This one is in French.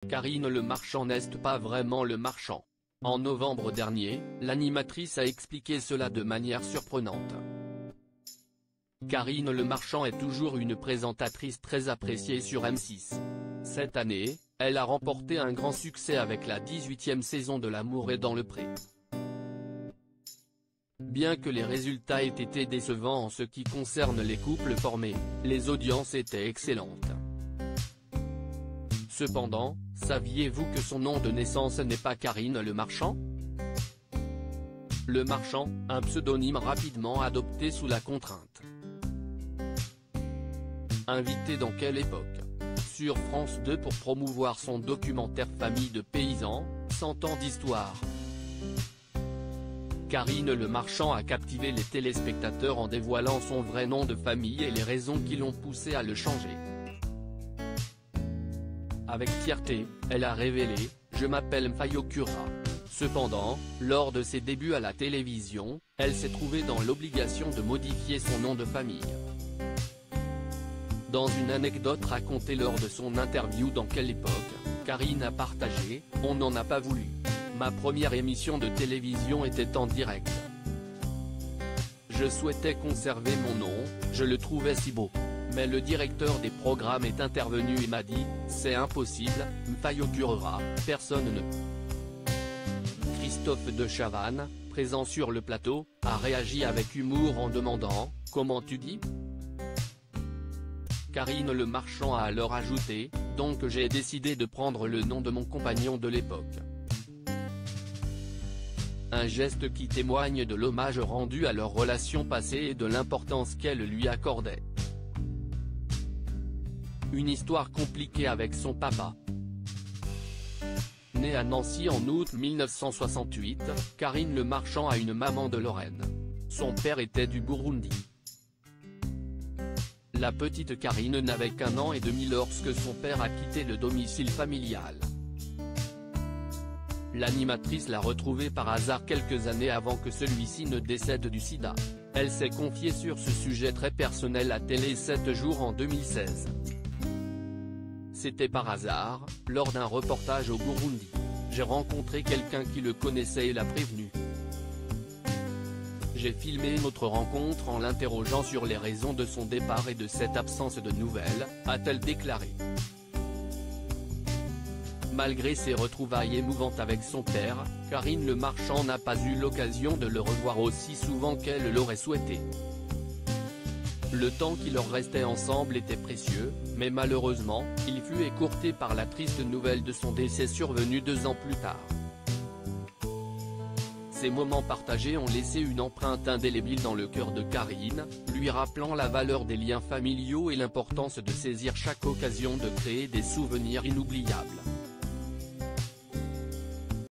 Karine Le Marchand n'est pas vraiment Le Marchand. En novembre dernier, l'animatrice a expliqué cela de manière surprenante. Karine Le Marchand est toujours une présentatrice très appréciée sur M6. Cette année, elle a remporté un grand succès avec la 18e saison de L'amour est dans le pré. Bien que les résultats aient été décevants en ce qui concerne les couples formés, les audiences étaient excellentes. Cependant, saviez-vous que son nom de naissance n'est pas Karine Le Marchand? Le Marchand, un pseudonyme rapidement adopté sous la contrainte. Invité dans quelle époque? Sur France 2 pour promouvoir son documentaire Famille de paysans, 100 ans d'histoire. Karine Le Marchand a captivé les téléspectateurs en dévoilant son vrai nom de famille et les raisons qui l'ont poussé à le changer. Avec fierté, elle a révélé « Je m'appelle Mfayokura ». Cependant, lors de ses débuts à la télévision, elle s'est trouvée dans l'obligation de modifier son nom de famille. Dans une anecdote racontée lors de son interview dans Quelle époque, Karine a partagé « On n'en a pas voulu. Ma première émission de télévision était en direct. Je souhaitais conserver mon nom, je le trouvais si beau. Mais le directeur des programmes est intervenu et m'a dit « C'est impossible, Mfayokura, personne ne… » Christophe de Chavannes, présent sur le plateau, a réagi avec humour en demandant « Comment tu dis ?» Karine Le Marchand a alors ajouté « Donc j'ai décidé de prendre le nom de mon compagnon de l'époque. » Un geste qui témoigne de l'hommage rendu à leur relation passée et de l'importance qu'elle lui accordait. Une histoire compliquée avec son papa. Née à Nancy en août 1968, Karine Le Marchand a une maman de Lorraine. Son père était du Burundi. La petite Karine n'avait qu'1 an et demi lorsque son père a quitté le domicile familial. L'animatrice l'a retrouvé par hasard quelques années avant que celui-ci ne décède du sida. Elle s'est confiée sur ce sujet très personnel à Télé 7 jours en 2016. C'était par hasard, lors d'un reportage au Burundi. J'ai rencontré quelqu'un qui le connaissait et l'a prévenu. J'ai filmé notre rencontre en l'interrogeant sur les raisons de son départ et de cette absence de nouvelles, a-t-elle déclaré. Malgré ses retrouvailles émouvantes avec son père, Karine Le Marchand n'a pas eu l'occasion de le revoir aussi souvent qu'elle l'aurait souhaité. Le temps qui leur restait ensemble était précieux, mais malheureusement, il fut écourté par la triste nouvelle de son décès survenu 2 ans plus tard. Ces moments partagés ont laissé une empreinte indélébile dans le cœur de Karine, lui rappelant la valeur des liens familiaux et l'importance de saisir chaque occasion de créer des souvenirs inoubliables.